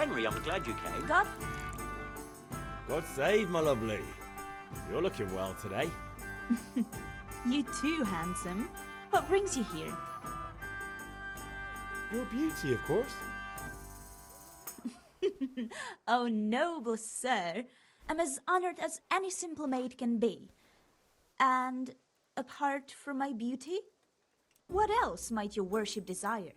Henry, I'm glad you came. God, God save, my lovely. You're looking well today. you too, handsome. What brings you here? Your beauty, of course. Oh, noble sir, I'm as honored as any simple maid can be. And apart from my beauty, what else might your worship desire?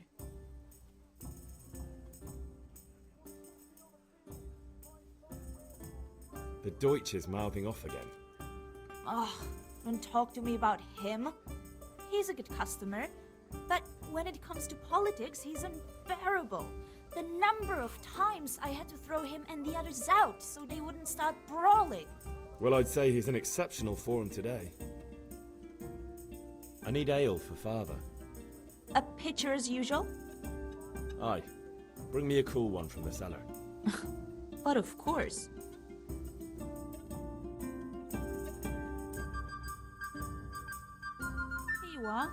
The Deutsch is mouthing off again. Oh, don't talk to me about him. He's a good customer, but when it comes to politics, he's unbearable. The number of times I had to throw him and the others out so they wouldn't start brawling. Well, I'd say he's in exceptional form today. I need ale for father. A pitcher as usual? Aye. Bring me a cool one from the cellar. But of course. Here you are.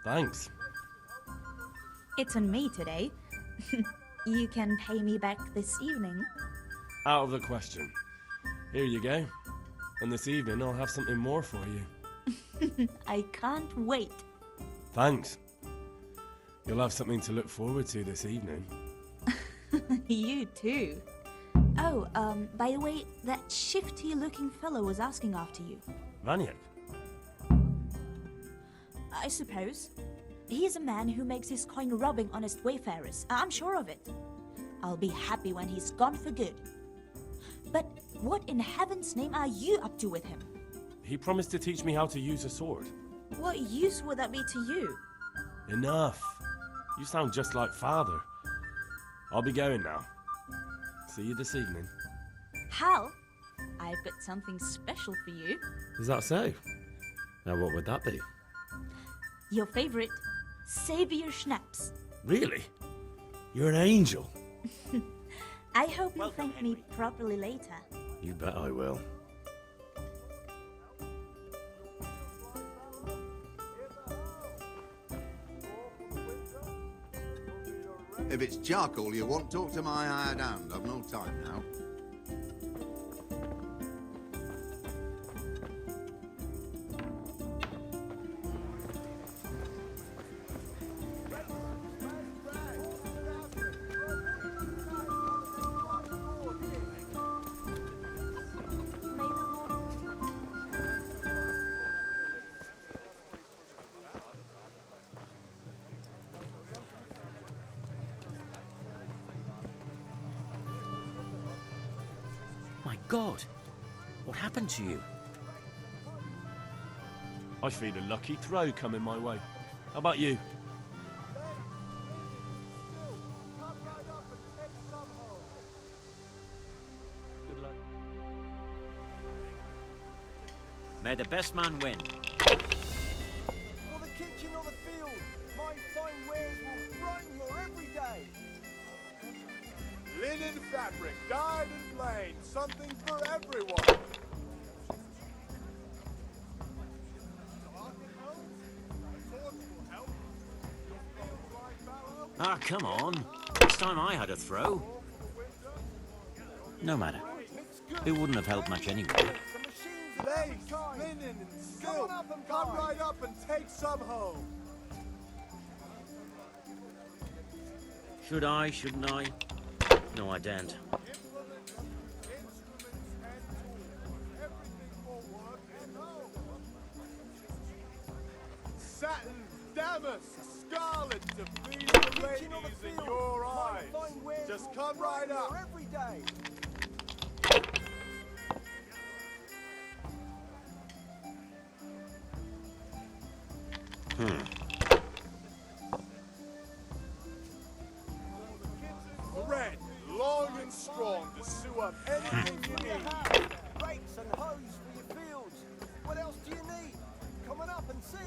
Thanks. It's on me today. You can pay me back this evening. Out of the question. Here you go. And this evening I'll have something more for you. I can't wait. Thanks. You'll have something to look forward to this evening. You too. Oh, by the way, that shifty-looking fellow was asking after you. Vaniak? I suppose. He's a man who makes his coin robbing honest wayfarers. I'm sure of it. I'll be happy when he's gone for good. But what in heaven's name are you up to with him? He promised to teach me how to use a sword. What use would that be to you? Enough. You sound just like father. I'll be going now. See you this evening. Hal, I've got something special for you. Is that so? Now what would that be? Your favorite, Savior Schnapps. Really? You're an angel. I hope you'll Welcome, thank me properly later. You bet I will. If it's charcoal you want, talk to my hired hand. I've no time now. My God, what happened to you? I feel a lucky throw coming my way. How about you? Good luck. May the best man win. For the kitchen or the field, my fine wares will brighten your every day. Linen fabric, dyed and plain, something for everyone. Ah, come on. It's time I had a throw. No matter. It wouldn't have helped much anyway. The machines Lace, linen, and silk. Come right up and take some home. Should I, shouldn't I? No, I daren't. Satin, damask, scarlet to please the ladies in your eyes. Just come right up. every day. Thread, long and strong to sew up anything you need. Rakes and hoes for your fields. What else do you need? Come on up and see.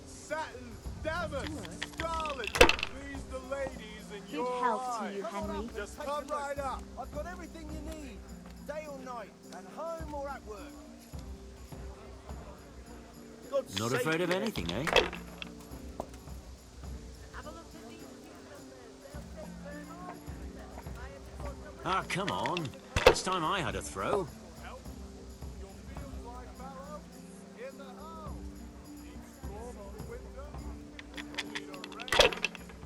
Satin, damask, scarlet to please the ladies in Good your health to eyes. you, Henry. Just come right up. I've got everything you need. day or night, at home or at work. Not afraid of anything, eh? Ah, come on. It's time I had a throw.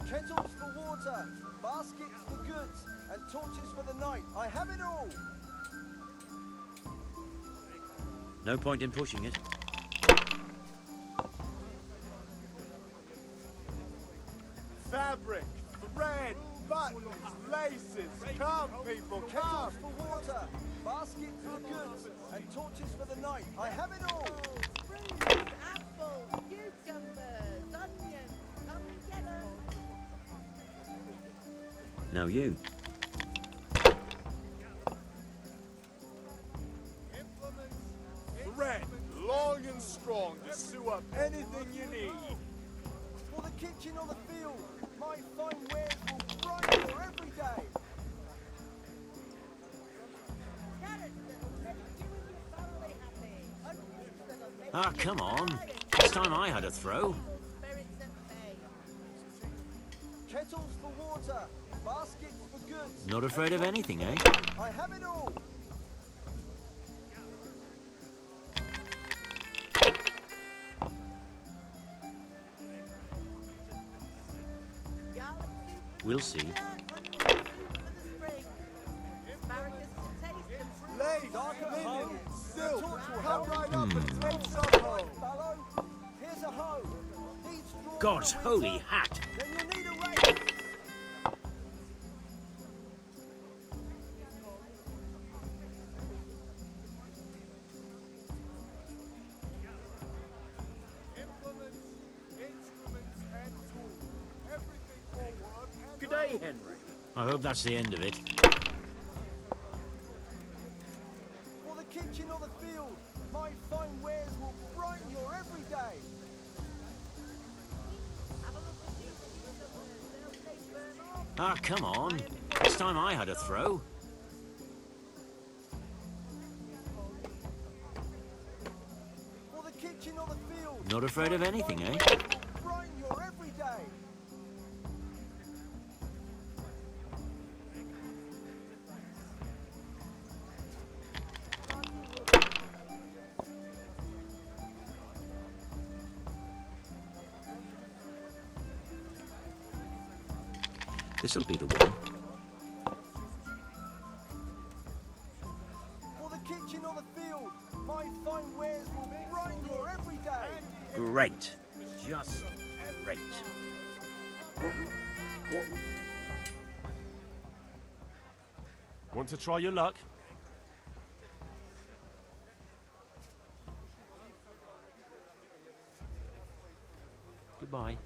Kettles for water, baskets for goods, and torches for the night. I have it all. No point in pushing it. Fabric, thread, buttons, laces. Come, people, come. Kettles for water, baskets for goods, and torches for the night. I have it all. Fruit, apples, cucumbers, onions, come and get 'em. Now you. Thread, long and strong to sew up anything you need. For the kitchen or the field, my fine wares will brighten your every day. Carrots that'll make you and your family happy. Onions that'll make Ah, you come on. smile. It's time I had a throw. Spirits at bay. Kettles for water, baskets for goods. Not afraid of anything, eh? I have it all. Garlic soup for We'll the see. winter, onion soup for the spring. Asparagus to taste and fruit. Lace, Dark at linen, home. silk. Torch will Come help. right up and take some home. Fallow, here's a hoe. Need straw God's for the holy winter? hat. Then you need a rake. Implements, instruments, and tools. Everything for work and Good day, Henry. I hope that's the end of it. For the kitchen or the field, my fine wares will brighten your every day. Have a look at these cucumbers. They'll take burn off. Ah, come on. It's time I had a throw. For the kitchen or the field. Not afraid of my anything, fine eh? wares will brighten your every day. This'll be the one. For the kitchen or the field, my fine wares will brighten your every day. Great. Just great. Want to try your luck? Goodbye.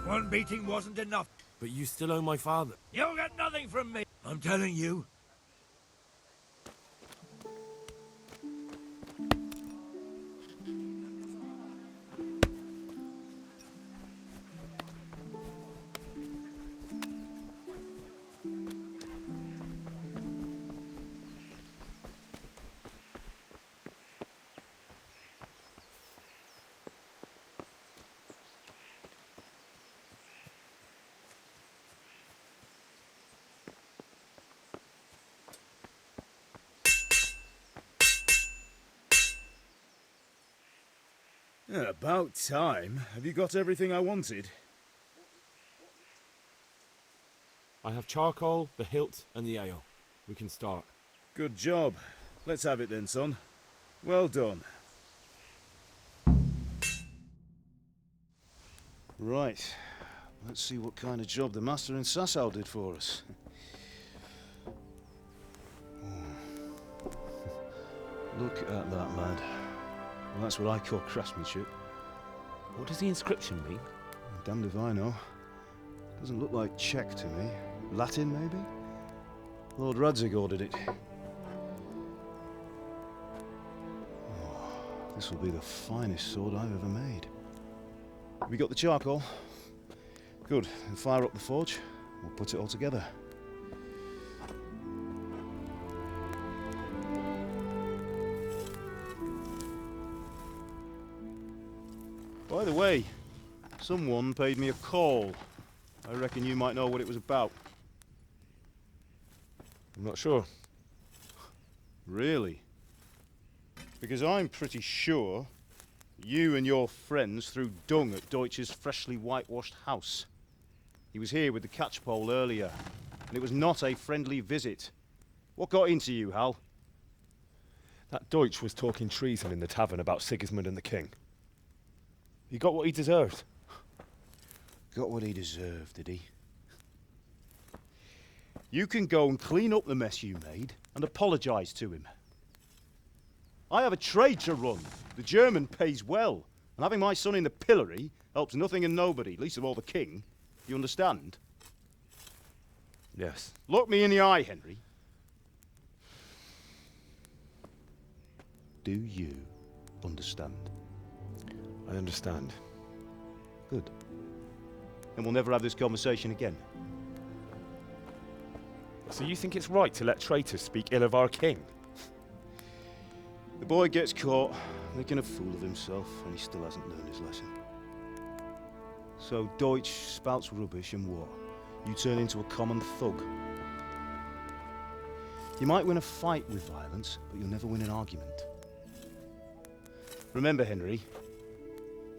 One beating wasn't enough. But you still owe my father. You'll get nothing from me. I'm telling you. Yeah, about time. Have you got everything I wanted? I have charcoal, the hilt, and the ale. We can start. Good job. Let's have it then, son. Well done. Right. Let's see what kind of job the master in Sasau did for us. Look at that, lad. Well, that's what I call craftsmanship. What does the inscription mean? Damned if I know. Doesn't look like Czech to me. Latin, maybe? Lord Radzig ordered it. Oh, this will be the finest sword I've ever made. Have we got the charcoal? Good. Then fire up the forge. We'll put it all together. By the way, someone paid me a call. I reckon you might know what it was about. I'm not sure. Really? Because I'm pretty sure you and your friends threw dung at Deutsch's freshly whitewashed house. He was here with the catchpole earlier, and it was not a friendly visit. What got into you, Hal? That Deutsch was talking treason in the tavern about Sigismund and the king. He got what he deserved. Got what he deserved, did he? You can go and clean up the mess you made and apologise to him. I have a trade to run. The German pays well, and having my son in the pillory helps nothing and nobody, least of all the king. You understand? Yes. Look me in the eye, Henry. Do you understand? I understand. Good. Then we'll never have this conversation again. So you think it's right to let traitors speak ill of our king? The boy gets caught, making a fool of himself, and he still hasn't learned his lesson. So Deutsch spouts rubbish, and what? You turn into a common thug. You might win a fight with violence, but you'll never win an argument. Remember, Henry,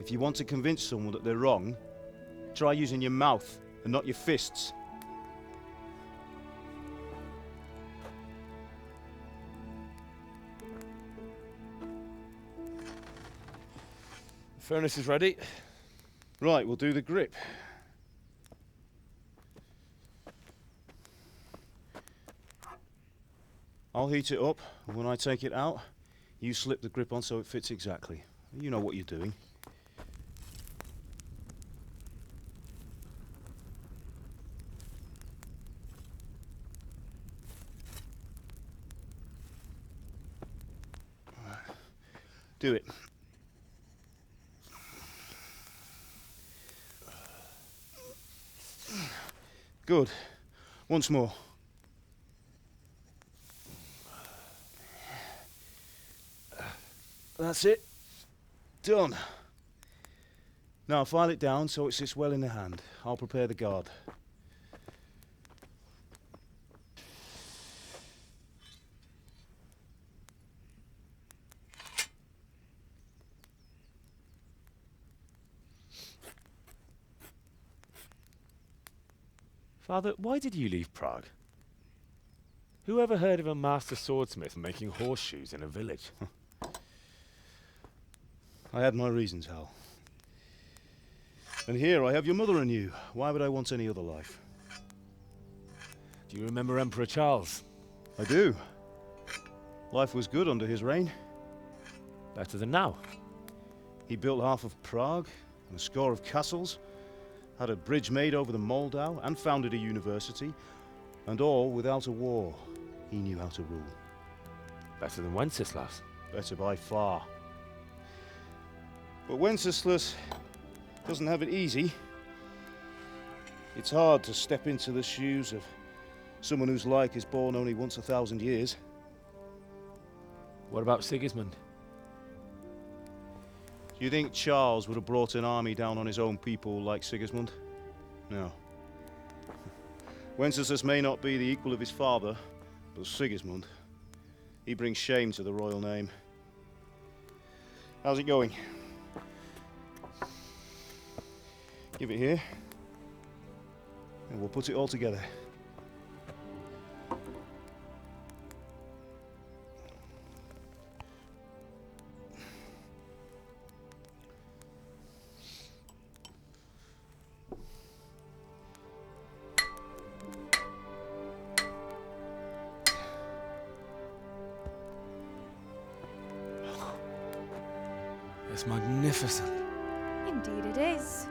if you want to convince someone that they're wrong, try using your mouth and not your fists. The furnace is ready. Right, we'll do the grip. I'll heat it up, and when I take it out, you slip the grip on so it fits exactly. You know what you're doing. Do it. Good. Once more. That's it. Done. Now file it down so it sits well in the hand. I'll prepare the guard. Father, why did you leave Prague? Who ever heard of a master swordsmith making horseshoes in a village? I had my reasons, Hal. And here I have your mother and you. Why would I want any other life? Do you remember Emperor Charles? I do. Life was good under his reign. Better than now. He built half of Prague and a score of castles, had a bridge made over the Moldau, and founded a university, and all without a war. He knew how to rule. Better than Wenceslas. Better by far. But Wenceslas doesn't have it easy. It's hard to step into the shoes of someone whose like is born only once 1,000 years. What about Sigismund? Do you think Charles would have brought an army down on his own people like Sigismund? No. Wenceslas may not be the equal of his father, but Sigismund, he brings shame to the royal name. How's it going? Give it here, and we'll put it all together. That's magnificent. Indeed it is.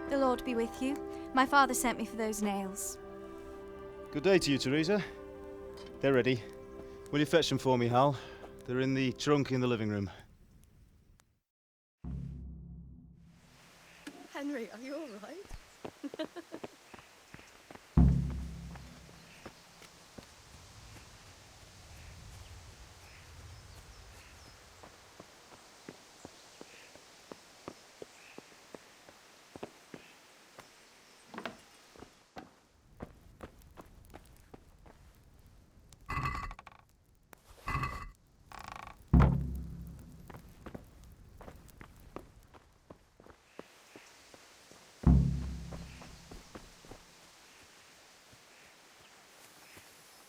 The Lord be with you. My father sent me for those nails. Good day to you, Teresa. They're ready. Will you fetch them for me, Hal? They're in the trunk in the living room. Henry, are you all right?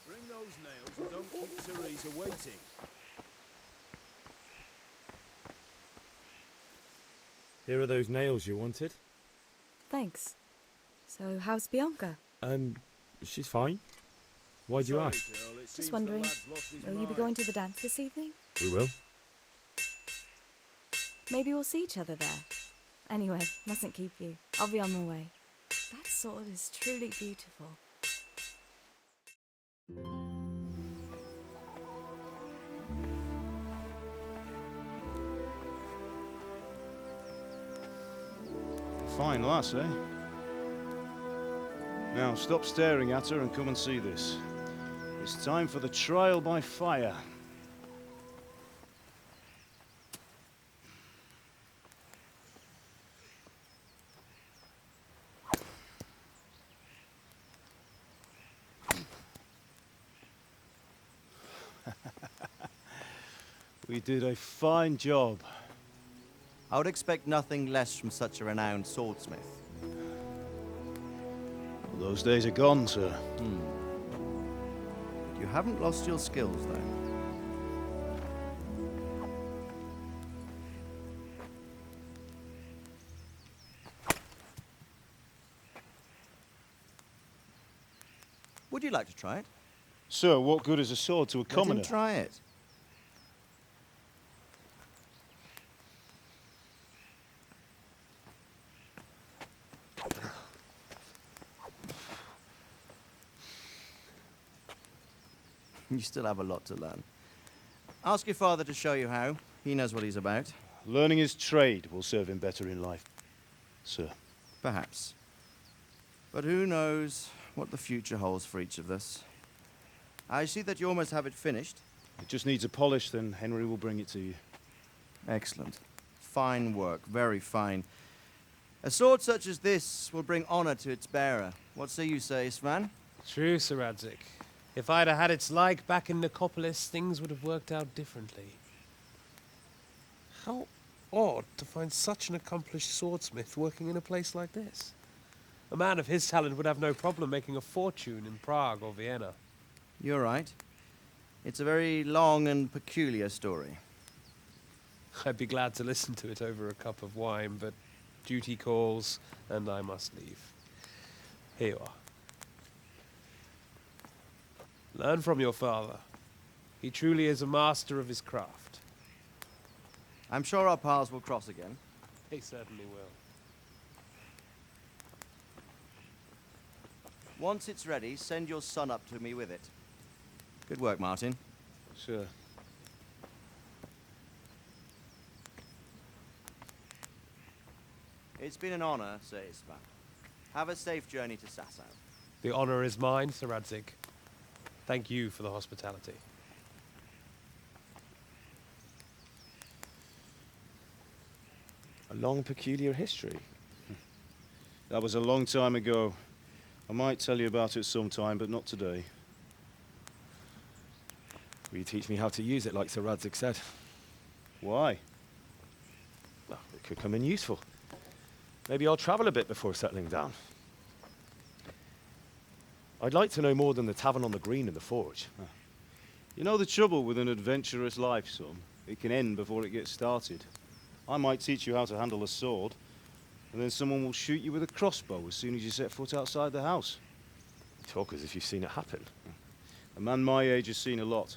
Bring those nails and don't keep Teresa waiting. Here are those nails you wanted. Thanks. So, how's Bianca? She's fine. Why do you ask? Just wondering, will you be going to the dance this evening? We will. Maybe we'll see each other there. Anyway, mustn't keep you. I'll be on my way. That sword is truly beautiful. Fine lass, eh? Now, stop staring at her and come and see this. It's time for the trial by fire. We did a fine job. I would expect nothing less from such a renowned swordsmith. Well, those days are gone, sir. You haven't lost your skills, though. Would you like to try it? Sir, what good is a sword to a commoner? Let him try it. You still have a lot to learn. Ask your father to show you how. He knows what he's about. Learning his trade will serve him better in life, sir. Perhaps. But who knows what the future holds for each of us. I see that you almost have it finished. It just needs a polish, then Henry will bring it to you. Excellent. Fine work, very fine. A sword such as this will bring honor to its bearer. What say you, Svan? True, Sir Radzik. If I'd have had its like back in Nicopolis, things would have worked out differently. How odd to find such an accomplished swordsmith working in a place like this. A man of his talent would have no problem making a fortune in Prague or Vienna. You're right. It's a very long and peculiar story. I'd be glad to listen to it over a cup of wine, but duty calls, and I must leave. Here you are. Learn from your father. He truly is a master of his craft. I'm sure our paths will cross again. They certainly will. Once it's ready, send your son up to me with it. Good work, Martin. Sir. It's been an honor, Sir Isvan. Have a safe journey to Sasau. The honor is mine, Sir Radzik. Thank you for the hospitality. A long, peculiar history. That was a long time ago. I might tell you about it sometime, but not today. Will you teach me how to use it, like Sir Radzik said? Why? Well, it could come in useful. Maybe I'll travel a bit before settling down. I'd like to know more than the tavern on the green and the forge. You know the trouble with an adventurous life, son? It can end before it gets started. I might teach you how to handle a sword, and then someone will shoot you with a crossbow as soon as you set foot outside the house. You talk as if you've seen it happen. A man my age has seen a lot.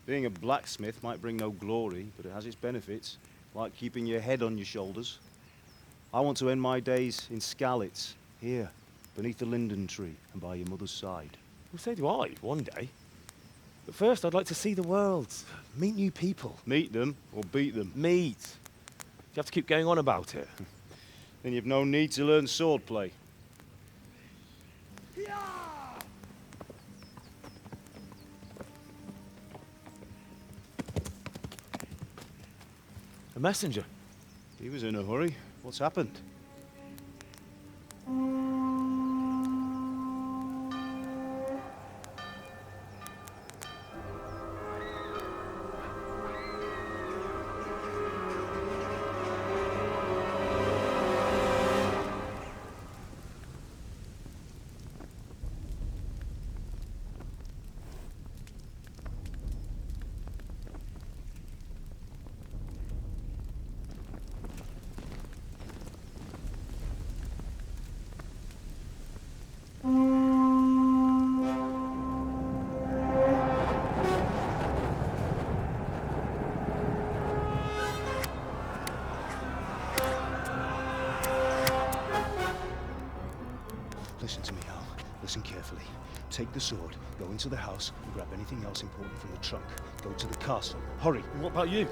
Being a blacksmith might bring no glory, but it has its benefits. like keeping your head on your shoulders. I want to end my days in Skalitz, here, beneath the linden tree and by your mother's side. Well, so do I, one day. But first, I'd like to see the world, meet new people. Meet them or beat them? Meet. You have to keep going on about it. Then you've no need to learn swordplay. A messenger. He was in a hurry. What's happened? Listen to me, Hal. Listen carefully. Take the sword, go into the house, and grab anything else important from the trunk. Go to the castle. Hurry. And what about you?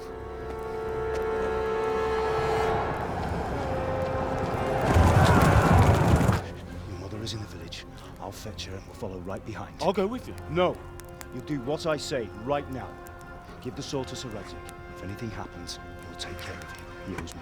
Your mother is in the village. I'll fetch her and we'll follow right behind. I'll go with you. No. You'll do what I say right now. Give the sword to Sir Reddick. If anything happens, he'll take care of you. He owes me.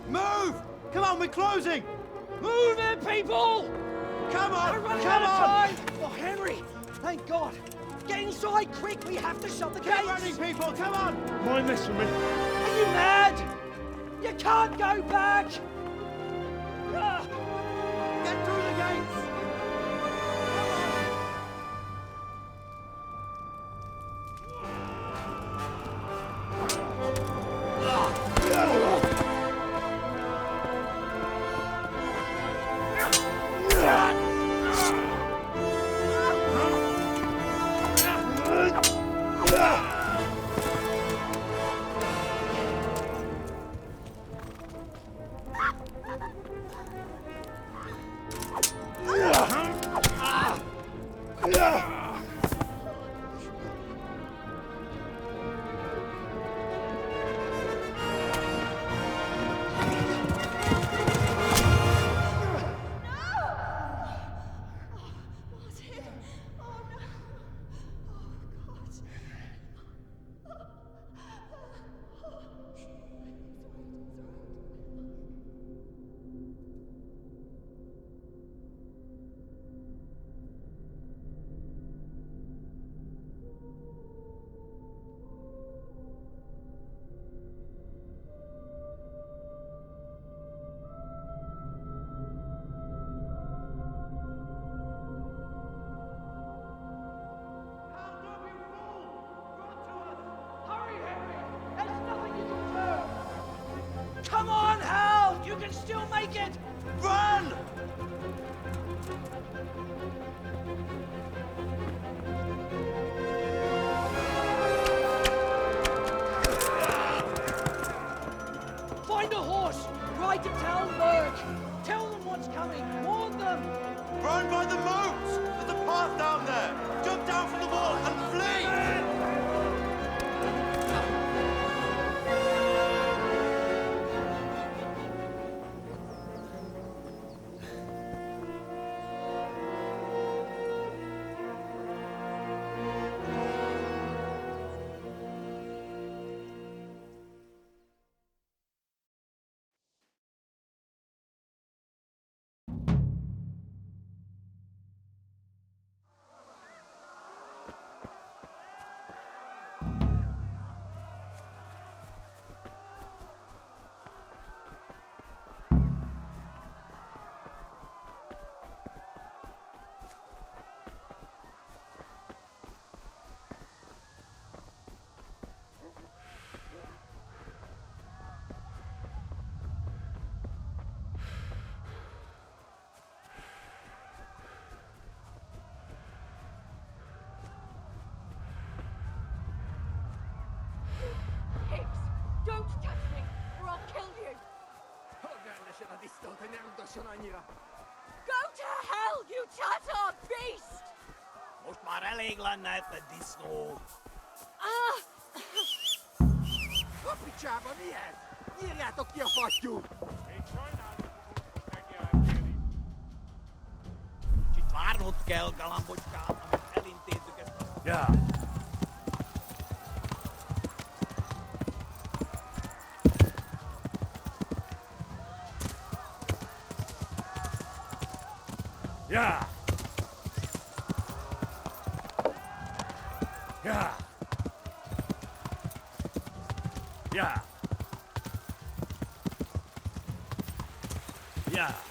Move! Come on, we're closing! Move it, people! Come on! We're running Come out of on! time! Oh, Henry! Thank God! Get inside, quick! We have to shut the Get gates! running, people! Come on! Mind this for me. Are you mad? You can't go back! Ah. Get through the gates! to hell, you tatter beast! Most maar elk näette disco. Kapicsába mi ez? Nyírjátok ki a fattyút! Kicsit várnod kell, galambocskám, amit elintézzük ezt a... Yeah. Yeah. Yeah. Yeah. Yeah. Yeah.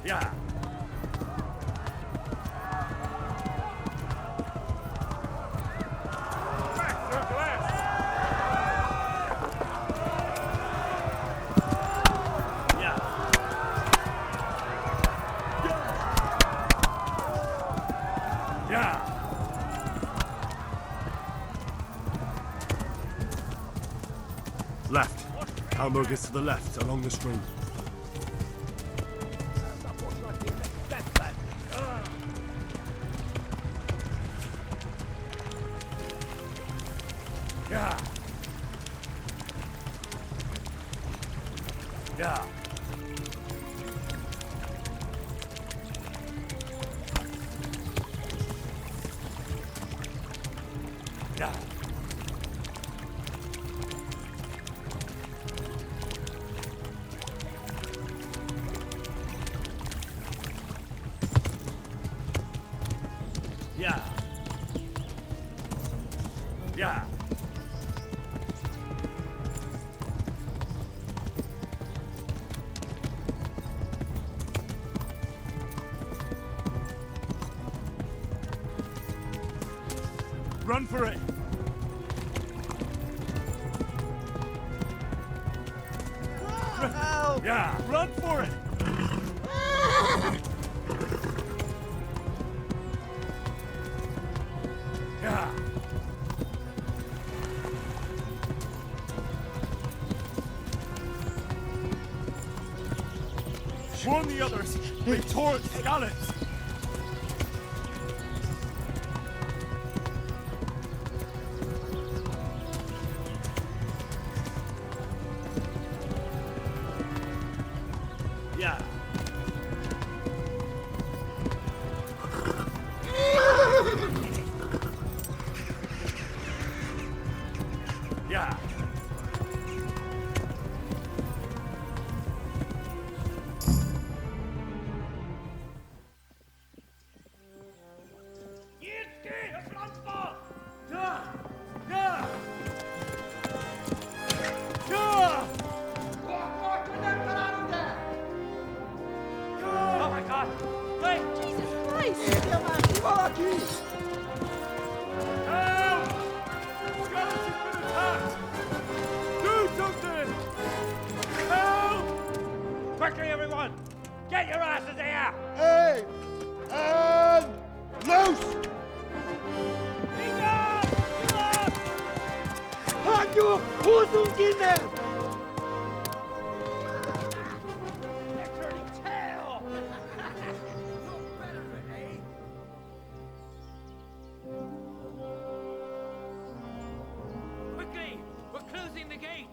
Yeah. Yeah. Left. Hamburg is to the left, along the stream. Yeah. Yeah. Yeah. Yeah. Yeah. Run for it. Help! Yeah, run for it. Yeah. Warn the others. They tore at scallops. Yeah. Yeah. Oh my God! Wait! Jesus Christ! Help! Scallops has been attacked! Do something! Help! Quickly, everyone! Get your asses here! Hey! And loose! Halt your Hosenkinder! They're turning tail! Quickly! We're closing the gate!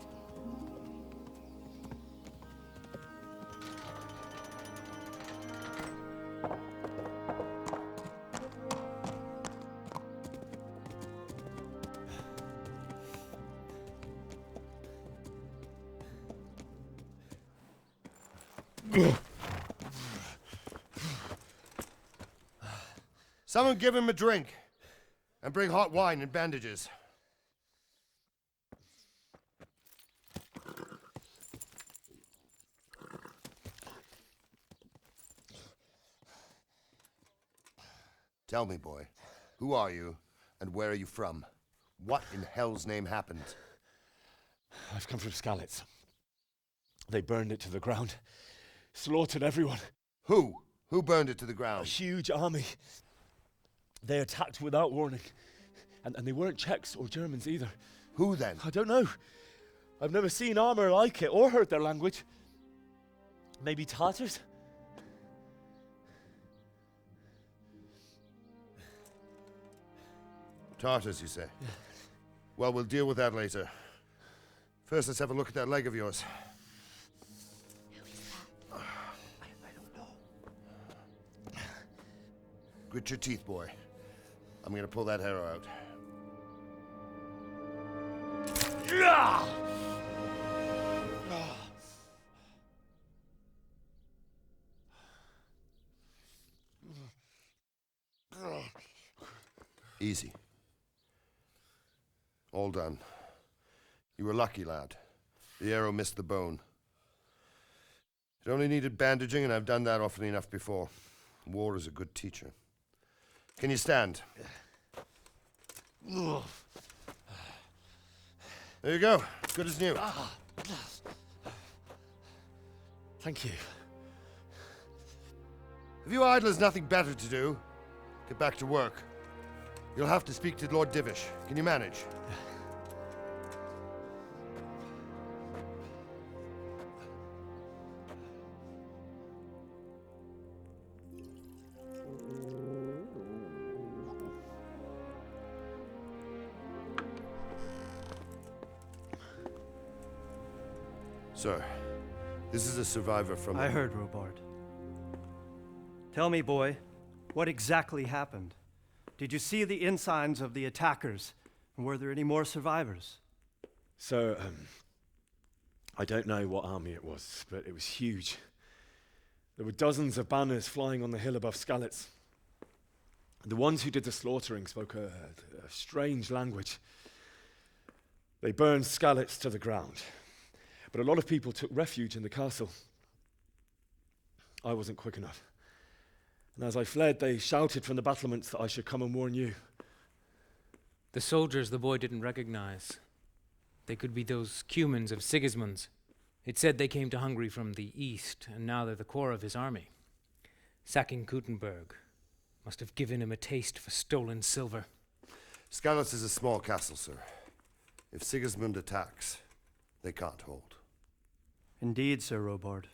Someone give him a drink. And bring hot wine and bandages. Tell me, boy, who are you, and where are you from? What in hell's name happened? I've come from Skalitz. They burned it to the ground. Slaughtered everyone. Who? Who burned it to the A ground? huge army. They attacked without warning. And they weren't Czechs or Germans either. Who then? I don't know. I've never seen armor like it or heard their language. Maybe Tatars? Tartars, you say? Yeah. Well, we'll deal with that later. First, let's have a look at that leg of yours. Who is that? I don't know. Grit your teeth, boy. I'm gonna pull that arrow out. Easy. All done. You were lucky, lad. The arrow missed the bone. It only needed bandaging, and I've done that often enough before. War is a good teacher. Can you stand? There you go. Good as new. Thank you. Have you idlers nothing better to do? Get back to work. You'll have to speak to Lord Divish. Can you manage? Sir, this is a survivor from... I heard, Robard. Tell me, boy, what exactly happened? Did you see the ensigns of the attackers? And were there any more survivors? So, I don't know what army it was, but it was huge. There were dozens of banners flying on the hill above Skalitz. The ones who did the slaughtering spoke a strange language. They burned Skalitz to the ground. But a lot of people took refuge in the castle. I wasn't quick enough. And as I fled, they shouted from the battlements that I should come and warn you. The soldiers the boy didn't recognize. They could be those Cumans of Sigismund's. It said they came to Hungary from the east, and now they're the core of his army. Sacking Kuttenberg must have given him a taste for stolen silver. Skalitz is a small castle, sir. If Sigismund attacks, they can't hold. Indeed, Sir Robard.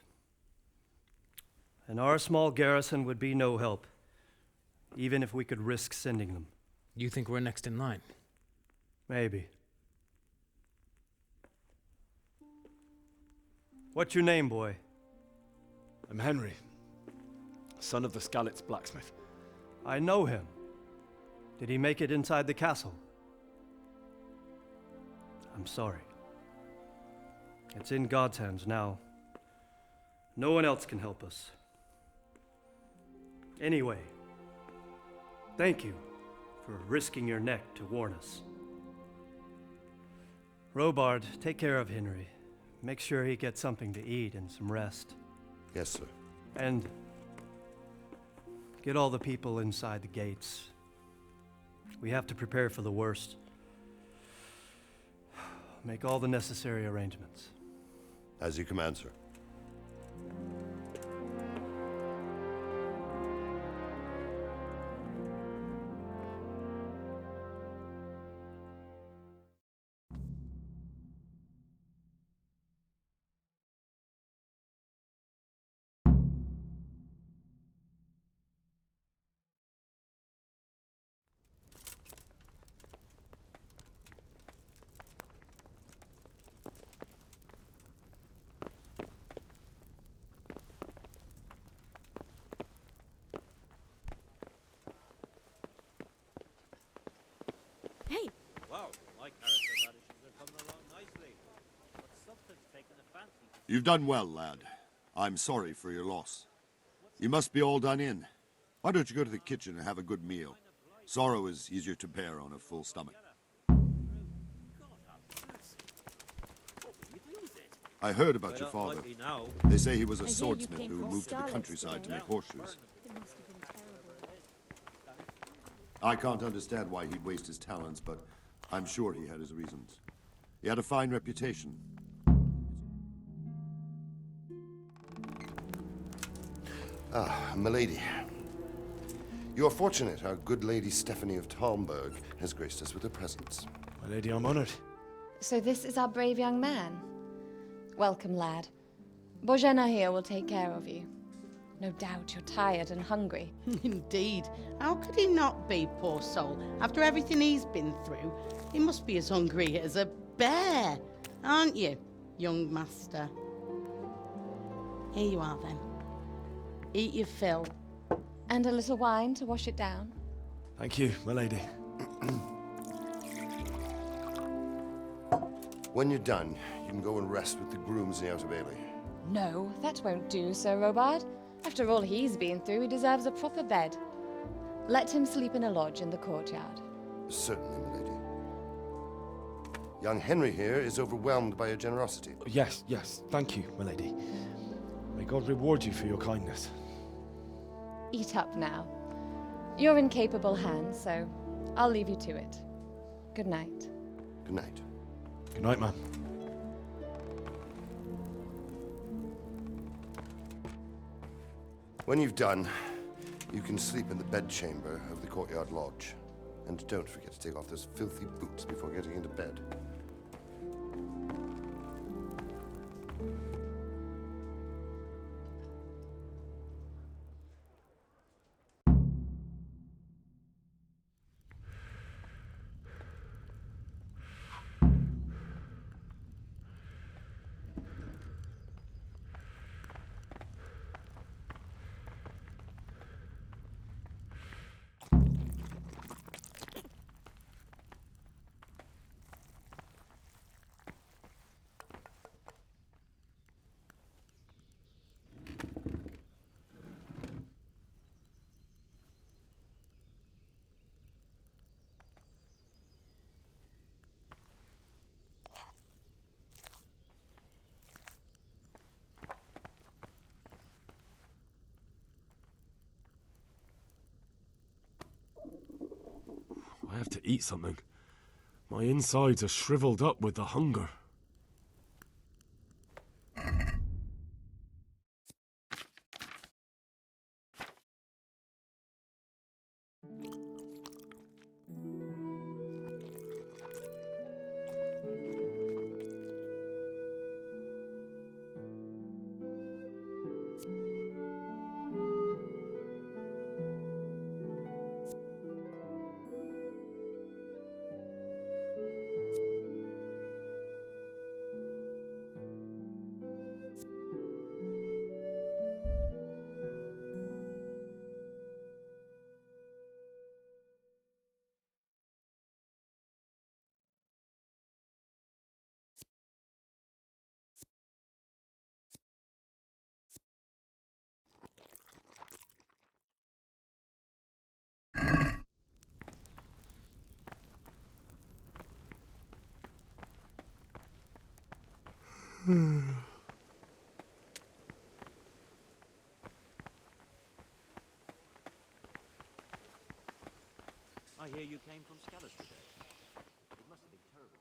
And our small garrison would be no help, even if we could risk sending them. You think we're next in line? Maybe. What's your name, boy? I'm Henry, son of the Skalitz blacksmith. I know him. Did he make it inside the castle? I'm sorry. It's in God's hands now. No one else can help us. Anyway, thank you for risking your neck to warn us. Robard, take care of Henry. Make sure he gets something to eat and some rest. Yes, sir. And get all the people inside the gates. We have to prepare for the worst. Make all the necessary arrangements. As you command, sir. Hey! Wow, my character radishes are coming along nicely. But something's taken a fancy. You've done well, lad. I'm sorry for your loss. You must be all done in. Why don't you go to the kitchen and have a good meal? Sorrow is easier to bear on a full stomach. I heard about your father. They say he was a swordsmith who moved to the countryside to make horseshoes. I can't understand why he'd waste his talents, but I'm sure he had his reasons. He had a fine reputation. Ah, milady. You are fortunate our good Lady Stephanie of Talmberg has graced us with her presence. My lady, I'm honored. So this is our brave young man. Welcome, lad. Bojena here will take care of you. No doubt you're tired and hungry. Indeed. How could he not be, poor soul? After everything he's been through, he must be as hungry as a bear, aren't you, young master? Here you are, then. Eat your fill. And a little wine to wash it down. Thank you, my lady. When you're done, you can go and rest with the grooms in the Outer Bailey. No, that won't do, Sir Robard. After all he's been through, he deserves a proper bed. Let him sleep in a lodge in the courtyard. Certainly, milady. Young Henry here is overwhelmed by your generosity. Yes, yes, thank you, my lady. May God reward you for your kindness. Eat up now. You're in capable hands, so I'll leave you to it. Good night. Good night. Good night, ma'am. When you've done, you can sleep in the bedchamber of the courtyard lodge. And don't forget to take off those filthy boots before getting into bed. I have to eat something. My insides are shriveled up with the hunger. I hear you came from Scallus today. It must have been terrible.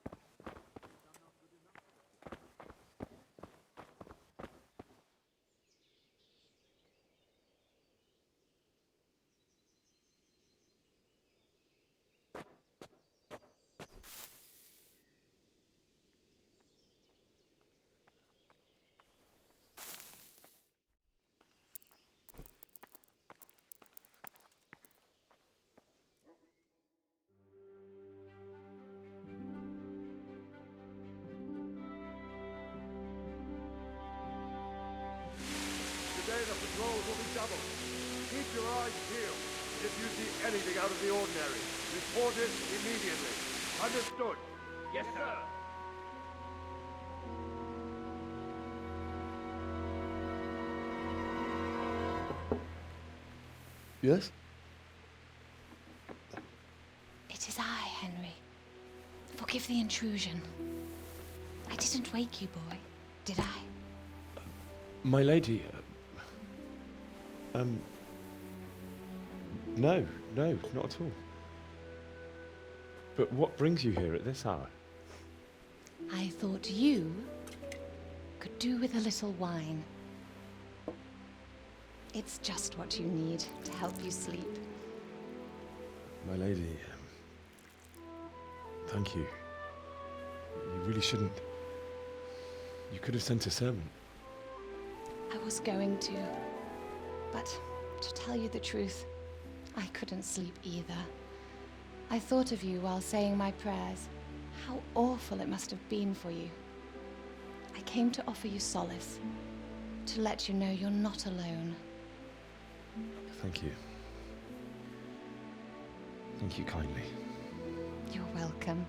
Today the patrols will be doubled. Keep your eyes peeled. If you see anything out of the ordinary, report it immediately. Understood? Yes, sir. Yes? It is I, Henry. Forgive the intrusion. I didn't wake you, boy, did I? My lady, no, not at all. But what brings you here at this hour? I thought you could do with a little wine. It's just what you need to help you sleep. My lady, thank you. You really shouldn't. You could have sent a servant. I was going to, but to tell you the truth, I couldn't sleep either. I thought of you while saying my prayers. How awful it must have been for you. I came to offer you solace, to let you know you're not alone. Thank you. Thank you kindly. You're welcome.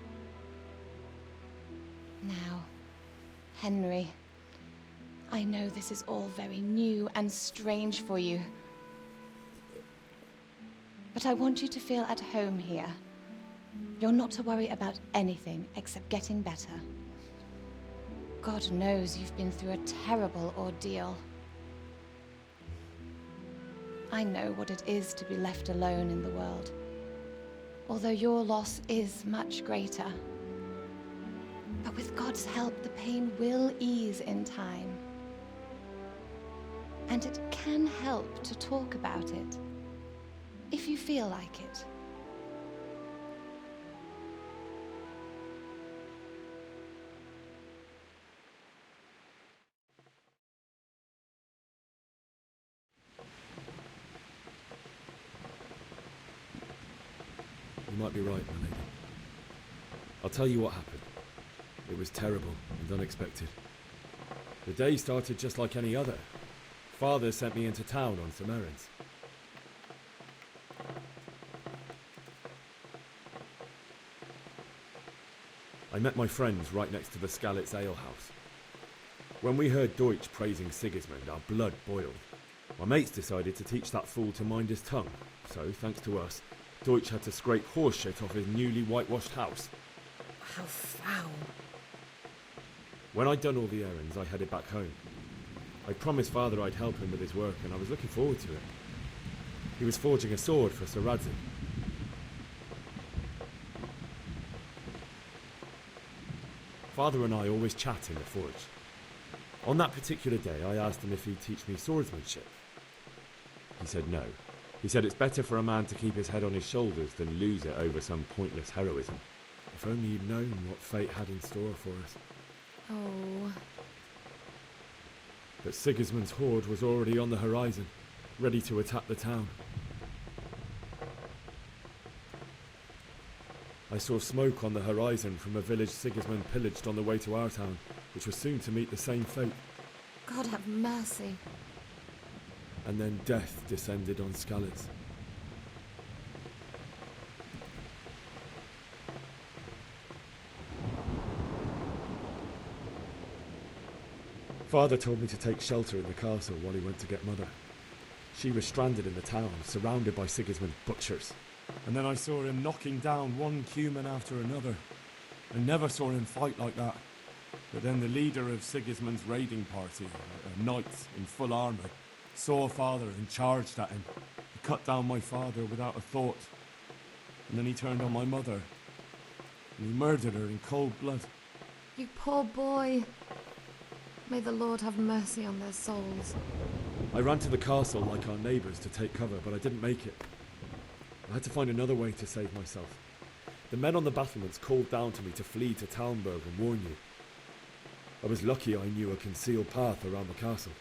Now, Henry, I know this is all very new and strange for you, but I want you to feel at home here. You're not to worry about anything except getting better. God knows you've been through a terrible ordeal. I know what it is to be left alone in the world, although your loss is much greater. But with God's help, the pain will ease in time. And it can help to talk about it, if you feel like it. You might be right, my lady. I'll tell you what happened. It was terrible and unexpected. The day started just like any other. Father sent me into town on some errands. I met my friends right next to the Skalitz ale house. When we heard Deutsch praising Sigismund, our blood boiled. My mates decided to teach that fool to mind his tongue, so, thanks to us, Deutsch had to scrape horse shit off his newly whitewashed house. How foul. When I'd done all the errands, I headed back home. I promised Father I'd help him with his work, and I was looking forward to it. He was forging a sword for Sir Radzig. Father and I always chat in the forge. On that particular day, I asked him if he'd teach me swordsmanship. He said no. He said it's better for a man to keep his head on his shoulders than lose it over some pointless heroism. If only he'd known what fate had in store for us. Oh. But Sigismund's horde was already on the horizon, ready to attack the town. I saw smoke on the horizon from a village Sigismund pillaged on the way to our town, which was soon to meet the same fate. God have mercy. And then death descended on Skalitz. Father told me to take shelter in the castle while he went to get Mother. She was stranded in the town, surrounded by Sigismund's butchers. And then I saw him knocking down one Cuman after another. I never saw him fight like that. But then the leader of Sigismund's raiding party, a knight in full armour, saw Father and charged at him. He cut down my father without a thought. And then he turned on my mother. And he murdered her in cold blood. You poor boy. May the Lord have mercy on their souls. I ran to the castle like our neighbours to take cover, but I didn't make it. I had to find another way to save myself. The men on the battlements called down to me to flee to Talmberg and warn you. I was lucky I knew a concealed path around the castle.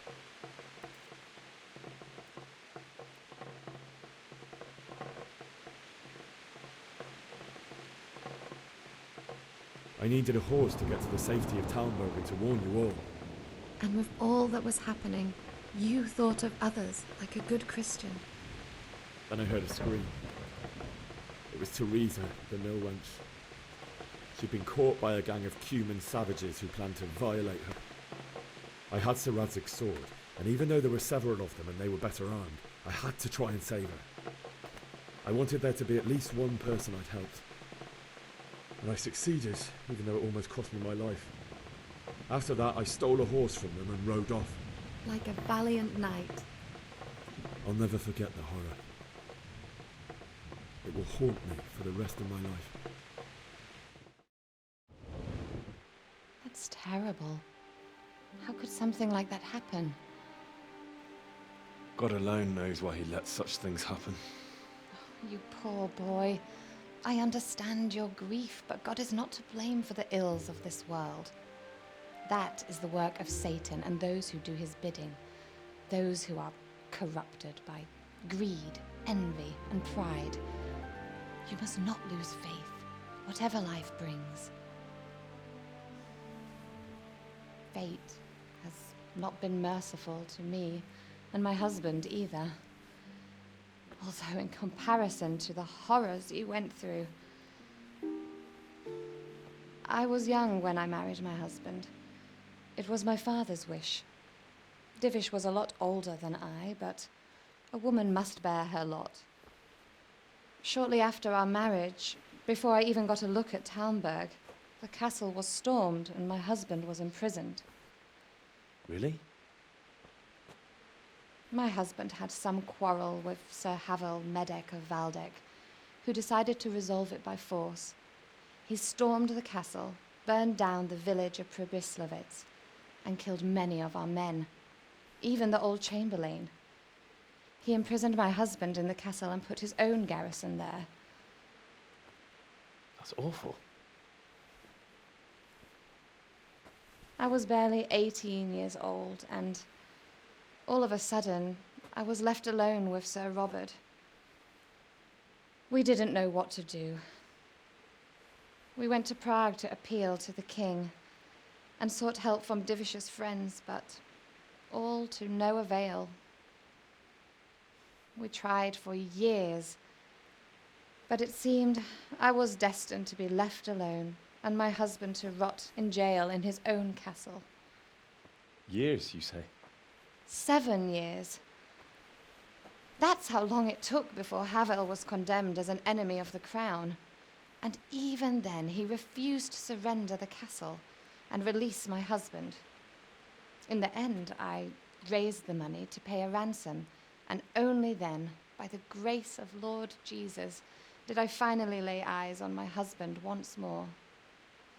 I needed a horse to get to the safety of Talmberg and to warn you all. And with all that was happening, you thought of others like a good Christian. Then I heard a scream. It was Teresa, the mill wench. She'd been caught by a gang of Cuman savages who planned to violate her. I had Sir Radzig's sword, and even though there were several of them and they were better armed, I had to try and save her. I wanted there to be at least one person I'd helped. And I succeeded, even though it almost cost me my life. After that, I stole a horse from them and rode off. Like a valiant knight. I'll never forget the horror. It will haunt me for the rest of my life. terrible. How could something like that happen? God alone knows why he lets such things happen. You poor boy. I understand your grief, but God is not to blame for the ills of this world. That is the work of Satan and those who do his bidding. Those who are corrupted by greed, envy, and pride. You must not lose faith, whatever life brings. Fate has not been merciful to me, and my husband either. Although in comparison to the horrors you went through. I was young when I married my husband. It was my father's wish. Divish was a lot older than I, but a woman must bear her lot. Shortly after our marriage, before I even got a look at Talmberg, the castle was stormed and my husband was imprisoned. Really? My husband had some quarrel with Sir Havel Medek of Valdek, who decided to resolve it by force. He stormed the castle, burned down the village of Pribyslavitz, and killed many of our men, even the old chamberlain. He imprisoned my husband in the castle and put his own garrison there. That's awful. I was barely 18 years old, and all of a sudden, I was left alone with Sir Robert. We didn't know what to do. We went to Prague to appeal to the king and sought help from Divish's friends, but all to no avail. We tried for years, but it seemed I was destined to be left alone and my husband to rot in jail in his own castle. Years, you say? 7 years. That's how long it took before Havel was condemned as an enemy of the crown. And even then, he refused to surrender the castle and release my husband. In the end, I raised the money to pay a ransom, and only then, by the grace of Lord Jesus, did I finally lay eyes on my husband once more.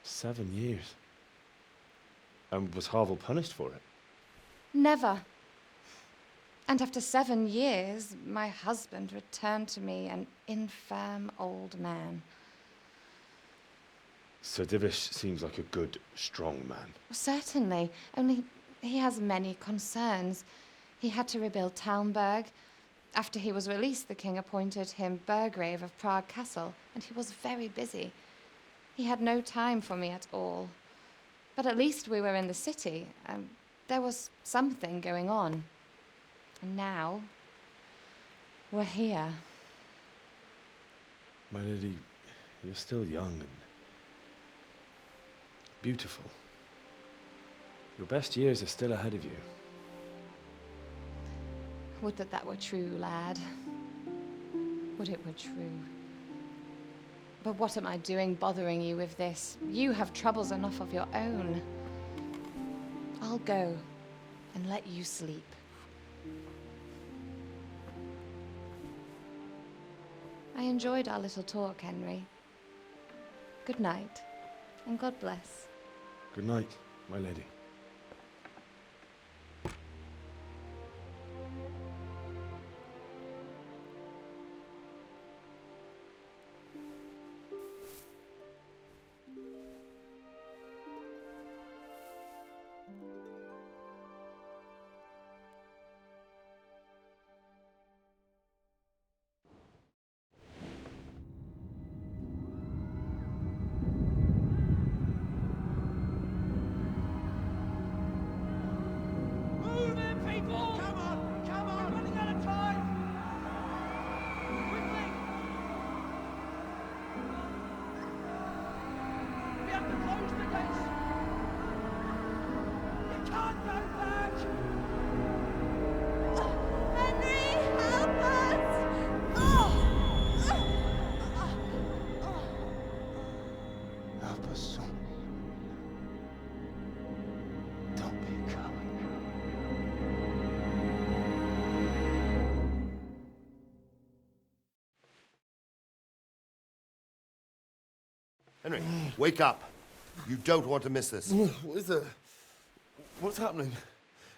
7 years? And was Havel punished for it? Never. And after 7 years, my husband returned to me an infirm old man. Sir Divish seems like a good, strong man. Certainly, only he has many concerns. He had to rebuild Talmberg. After he was released, the king appointed him Burgrave of Prague Castle, and he was very busy. He had no time for me at all. But at least we were in the city, and there was something going on. And now, we're here. My lady, you're still young and beautiful. Your best years are still ahead of you. Would that that were true, lad. Would it were true. But what am I doing bothering you with this? You have troubles enough of your own. I'll go and let you sleep. I enjoyed our little talk, Henry. Good night, and God bless. Good night, my lady. Move in, people! Come on! Come on! We're running out of time! Quickly! We have to close the gates! You can't go back! Henry, help us! Help us, son. Don't be a coward. Henry, wake up. You don't want to miss this. What is it? What's happening?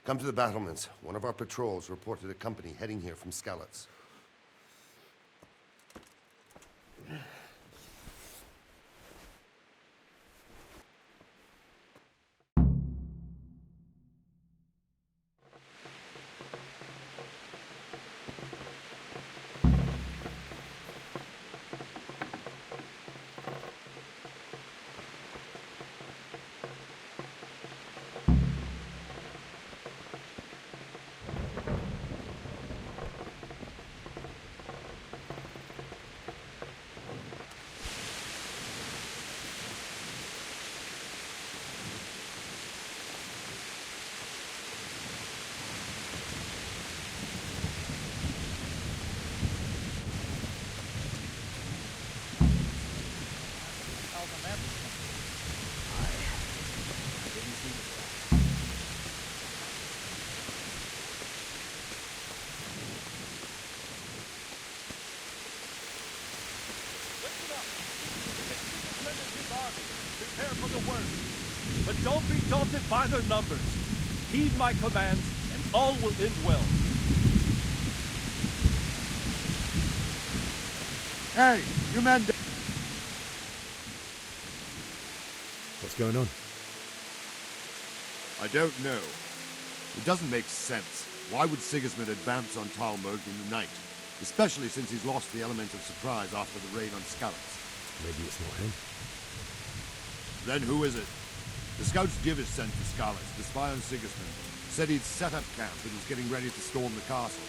Come to the battlements. One of our patrols reported a company heading here from Skalitz. Prepare for the worst. But don't be daunted by their numbers. Heed my commands, and all will end well. Hey, you men... What's going on? I don't know. It doesn't make sense. Why would Sigismund advance on Talmberg in the night? Especially since he's lost the element of surprise after the raid on Skalitz. Maybe it's not him. Then who is it? The scouts Divish sent to Skalitz to spy on Sigismund said he'd set up camp and was getting ready to storm the castle.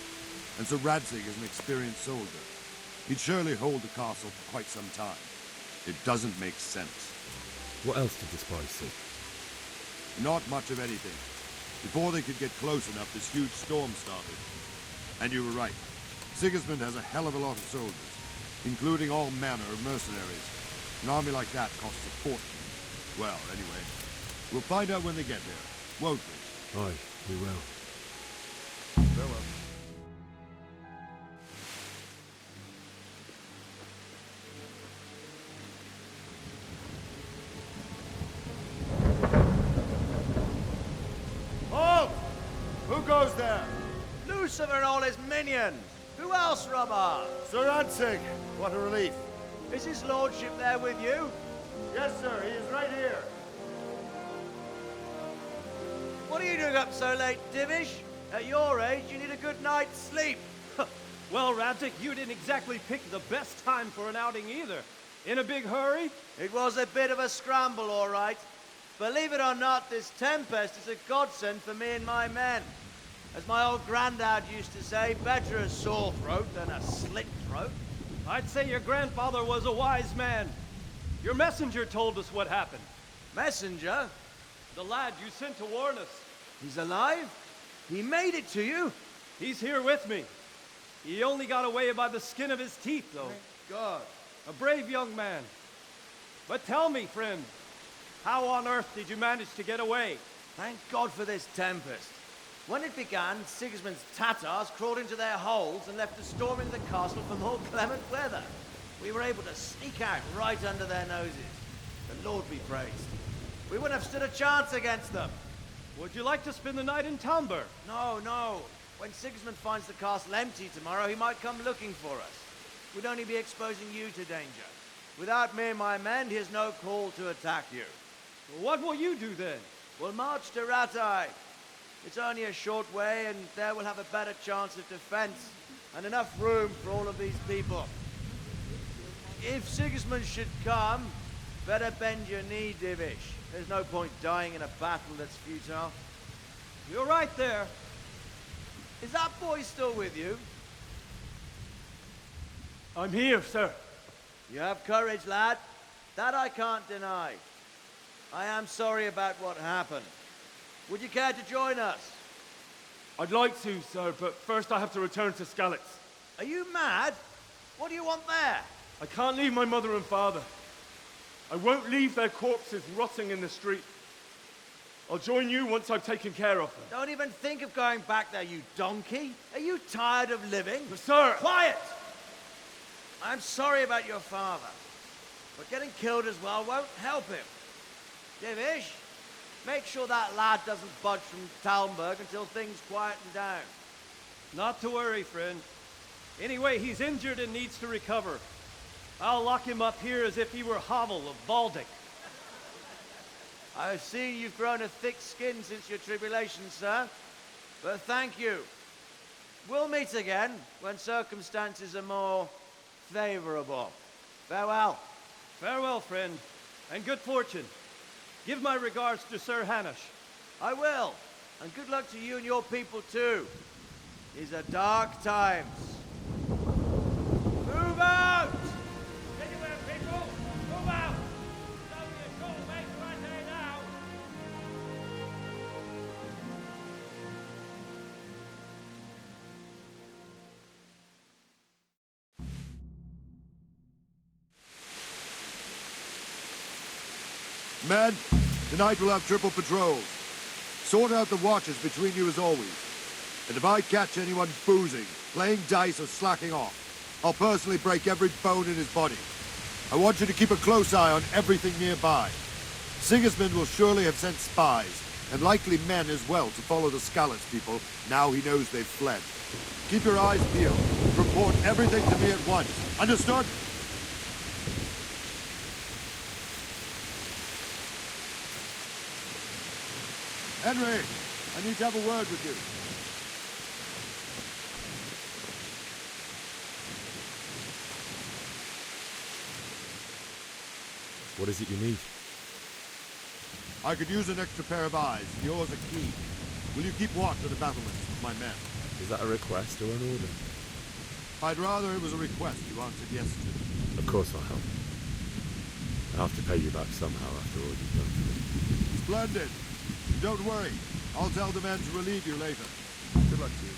And so Radzig is an experienced soldier. He'd surely hold the castle for quite some time. It doesn't make sense. What else did the spies see? Not much of anything. Before they could get close enough, this huge storm started. And you were right. Sigismund has a hell of a lot of soldiers, including all manner of mercenaries. An army like that costs a fortune. Well, anyway, we'll find out when they get there, won't we? Aye, we will. Farewell. Halt! Who goes there? Lucifer and all his minions. Who else, Robber? Sir Radzig, what a relief. Is his lordship there with you? Yes, sir, he is right here. What are you doing up so late, Divish? At your age, you need a good night's sleep. Well, Radzig, you didn't exactly pick the best time for an outing either. In a big hurry? It was a bit of a scramble, all right. Believe it or not, this tempest is a godsend for me and my men. As my old granddad used to say, better a sore throat than a slit throat. I'd say your grandfather was a wise man. Your messenger told us what happened. Messenger? The lad you sent to warn us. He's alive? He made it to you? He's here with me. He only got away by the skin of his teeth, though. Thank God. A brave young man. But tell me, friend, how on earth did you manage to get away? Thank God for this tempest. When it began, Sigismund's Tatars crawled into their holes and left us storming the castle for more clement weather. We were able to sneak out right under their noses. The Lord be praised. We wouldn't have stood a chance against them. Would you like to spend the night in Talmberg? No, no. When Sigismund finds the castle empty tomorrow, he might come looking for us. We'd only be exposing you to danger. Without me and my men, he has no call to attack you. What will you do then? We'll march to Ratai. It's only a short way, and there we'll have a better chance of defense and enough room for all of these people. If Sigismund should come, better bend your knee, Divish. There's no point dying in a battle that's futile. You're right there. Is that boy still with you? I'm here, sir. You have courage, lad. That I can't deny. I am sorry about what happened. Would you care to join us? I'd like to, sir, but first I have to return to Skalitz. Are you mad? What do you want there? I can't leave my mother and father. I won't leave their corpses rotting in the street. I'll join you once I've taken care of them. Don't even think of going back there, you donkey. Are you tired of living? But sir! Quiet! I'm sorry about your father, but getting killed as well won't help him. Divish, make sure that lad doesn't budge from Talmberg until things quieten down. Not to worry, friend. Anyway, he's injured and needs to recover. I'll lock him up here as if he were Havel of Baldic. I've seen you've grown a thick skin since your tribulation, sir. But thank you. We'll meet again when circumstances are more favorable. Farewell. Farewell, friend, and good fortune. Give my regards to Sir Hanush. I will. And good luck to you and your people, too. These are dark times. Move out! Anywhere, people! Move out! It's only a short way to Rattay now. Men, tonight we'll have triple patrols. Sort out the watches between you as always. And if I catch anyone boozing, playing dice or slacking off, I'll personally break every bone in his body. I want you to keep a close eye on everything nearby. Sigismund will surely have sent spies, and likely men as well, to follow the Skalitz people now he knows they've fled. Keep your eyes peeled. Report everything to me at once. Understood? Henry, I need to have a word with you. What is it you need? I could use an extra pair of eyes. Yours are keen. Will you keep watch of the battlements with my men? Is that a request or an order? I'd rather it was a request you answered yes to. Of course I'll help. I'll have to pay you back somehow after all you've done for me. Splendid. Don't worry. I'll tell the men to relieve you later. Good luck to you.